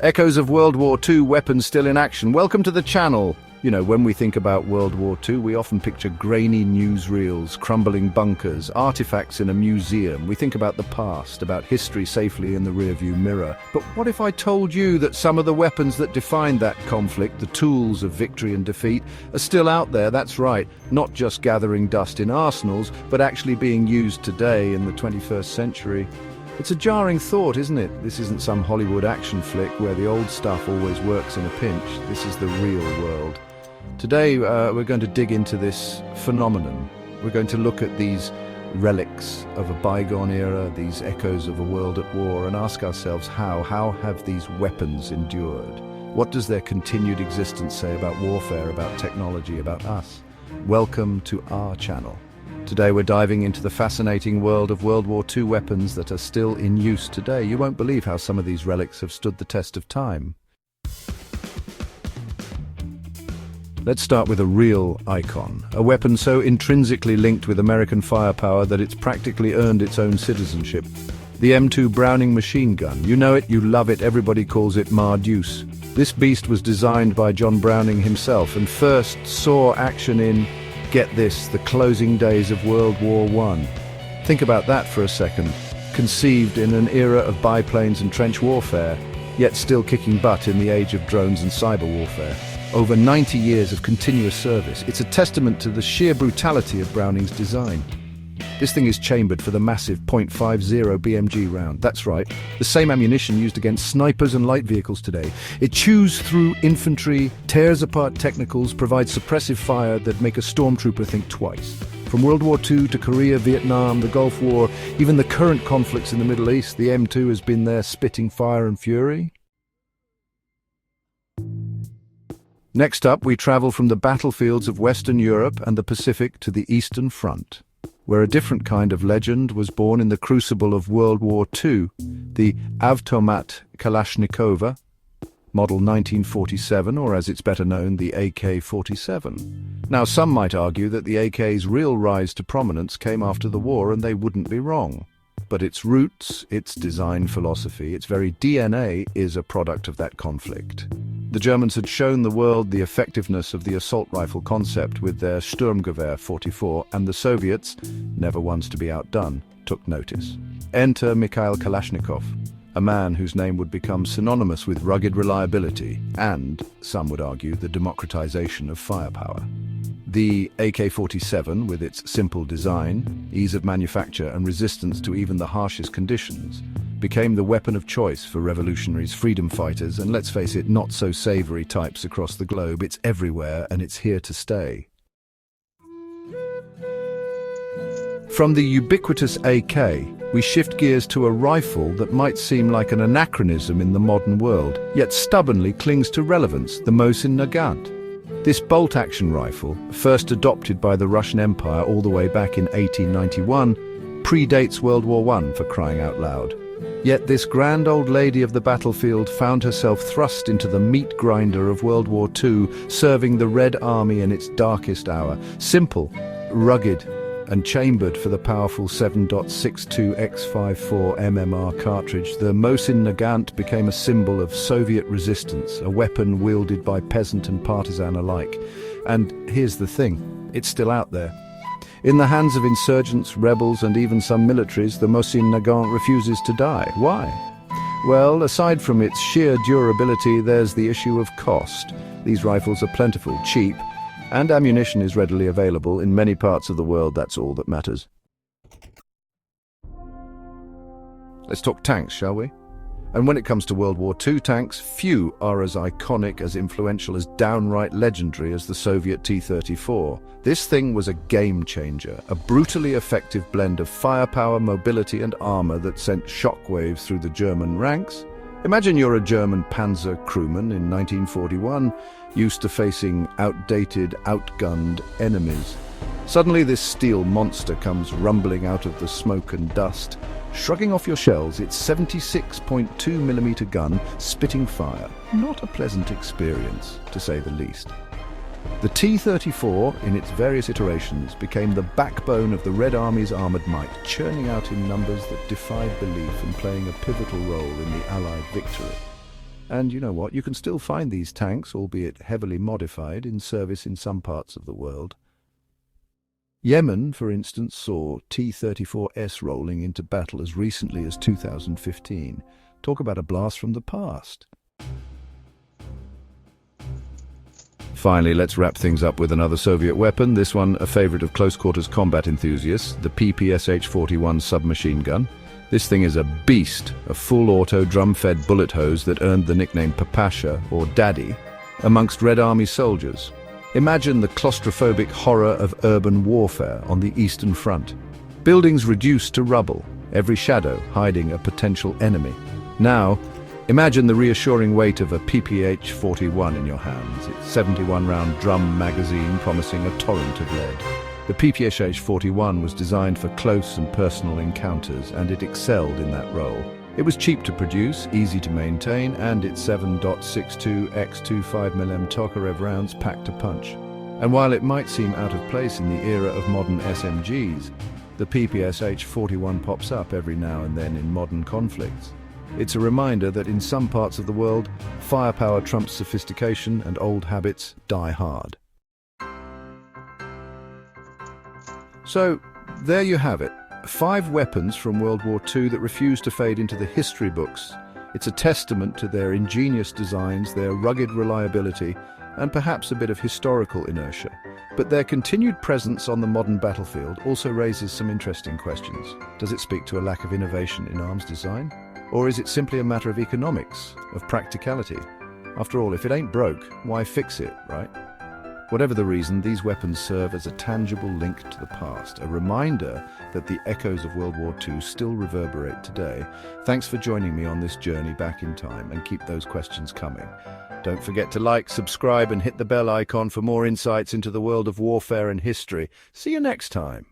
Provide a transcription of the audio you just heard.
Echoes of World War II weapons still in action. Welcome to the channel. You know, when we think about World War II, we often picture grainy newsreels, crumbling bunkers, artifacts in a museum. We think about the past, about history safely in the rearview mirror. But what if I told you that some of the weapons that defined that conflict, the tools of victory and defeat, are still out there? That's right, not just gathering dust in arsenals, but actually being used today in the 21st century. It's a jarring thought, isn't it? This isn't some Hollywood action flick where the old stuff always works in a pinch. This is the real world. Today, we're going to dig into this phenomenon. We're going to look at these relics of a bygone era, these echoes of a world at war, and ask ourselves how have these weapons endured? What does their continued existence say about warfare, about technology, about us? Welcome to our channel. Today we're diving into the fascinating world of World War II weapons that are still in use today. You won't believe how some of these relics have stood the test of time. Let's start with a real icon, a weapon so intrinsically linked with American firepower that it's practically earned its own citizenship. The M2 Browning machine gun. You know it, you love it, everybody calls it Ma Deuce. This beast was designed by John Browning himself and first saw action in, get this, the closing days of World War I. Think about that for a second. Conceived in an era of biplanes and trench warfare, yet still kicking butt in the age of drones and cyber warfare. Over 90 years of continuous service, it's a testament to the sheer brutality of Browning's design. This thing is chambered for the massive .50 BMG round. That's right, the same ammunition used against snipers and light vehicles today. It chews through infantry, tears apart technicals, provides suppressive fire that make a stormtrooper think twice. From World War II to Korea, Vietnam, the Gulf War, even the current conflicts in the Middle East, the M2 has been there spitting fire and fury. Next up, we travel from the battlefields of Western Europe and the Pacific to the Eastern Front, where a different kind of legend was born in the crucible of World War II, the Avtomat Kalashnikova, model 1947, or as it's better known, the AK-47. Now, some might argue that the AK's real rise to prominence came after the war, and they wouldn't be wrong. But its roots, its design philosophy, its very DNA is a product of that conflict. The Germans had shown the world the effectiveness of the assault rifle concept with their Sturmgewehr 44, and the Soviets, never once to be outdone, took notice. Enter Mikhail Kalashnikov, a man whose name would become synonymous with rugged reliability and, some would argue, the democratization of firepower. The AK-47, with its simple design, ease of manufacture and resistance to even the harshest conditions, became the weapon of choice for revolutionaries, freedom fighters, and let's face it, not so savory types across the globe. It's everywhere and it's here to stay. From the ubiquitous AK, we shift gears to a rifle that might seem like an anachronism in the modern world, yet stubbornly clings to relevance, the Mosin-Nagant. This bolt-action rifle, first adopted by the Russian Empire all the way back in 1891, predates World War I, for crying out loud. Yet this grand old lady of the battlefield found herself thrust into the meat grinder of World War II, serving the Red Army in its darkest hour. Simple, rugged, and chambered for the powerful 7.62 X54 MMR cartridge, the Mosin-Nagant became a symbol of Soviet resistance, a weapon wielded by peasant and partisan alike. And here's the thing, it's still out there. In the hands of insurgents, rebels, and even some militaries, the Mosin-Nagant refuses to die. Why? Well, aside from its sheer durability, there's the issue of cost. These rifles are plentiful, cheap, and ammunition is readily available in many parts of the world. That's all that matters. Let's talk tanks, shall we? And when it comes to World War II tanks, few are as iconic, as influential, as downright legendary as the Soviet T-34. This thing was a game changer, a brutally effective blend of firepower, mobility, and armor that sent shockwaves through the German ranks. Imagine you're a German panzer crewman in 1941, used to facing outdated, outgunned enemies. Suddenly this steel monster comes rumbling out of the smoke and dust, shrugging off your shells, its 76.2mm gun spitting fire. Not a pleasant experience, to say the least. The T-34, in its various iterations, became the backbone of the Red Army's armoured might, churning out in numbers that defied belief and playing a pivotal role in the Allied victory. And you know what? You can still find these tanks, albeit heavily modified, in service in some parts of the world. Yemen, for instance, saw T-34S rolling into battle as recently as 2015. Talk about a blast from the past. Finally, let's wrap things up with another Soviet weapon, this one a favorite of close-quarters combat enthusiasts, the PPSH-41 submachine gun. This thing is a beast, a full-auto drum-fed bullet hose that earned the nickname Papasha, or Daddy, amongst Red Army soldiers. Imagine the claustrophobic horror of urban warfare on the Eastern Front. Buildings reduced to rubble, every shadow hiding a potential enemy. Now, imagine the reassuring weight of a PPH-41 in your hands, its 71-round drum magazine promising a torrent of lead. The PPSH-41 was designed for close and personal encounters, and it excelled in that role. It was cheap to produce, easy to maintain, and its 7.62 x 25mm Tokarev rounds packed a punch. And while it might seem out of place in the era of modern SMGs, the PPSH-41 pops up every now and then in modern conflicts. It's a reminder that in some parts of the world, firepower trumps sophistication and old habits die hard. So, there you have it. 5 weapons from World War II that refuse to fade into the history books. It's a testament to their ingenious designs, their rugged reliability, and perhaps a bit of historical inertia. But their continued presence on the modern battlefield also raises some interesting questions. Does it speak to a lack of innovation in arms design? Or is it simply a matter of economics, of practicality? After all, if it ain't broke, why fix it, right? Whatever the reason, these weapons serve as a tangible link to the past, a reminder that the echoes of World War II still reverberate today. Thanks for joining me on this journey back in time, and keep those questions coming. Don't forget to like, subscribe, and hit the bell icon for more insights into the world of warfare and history. See you next time.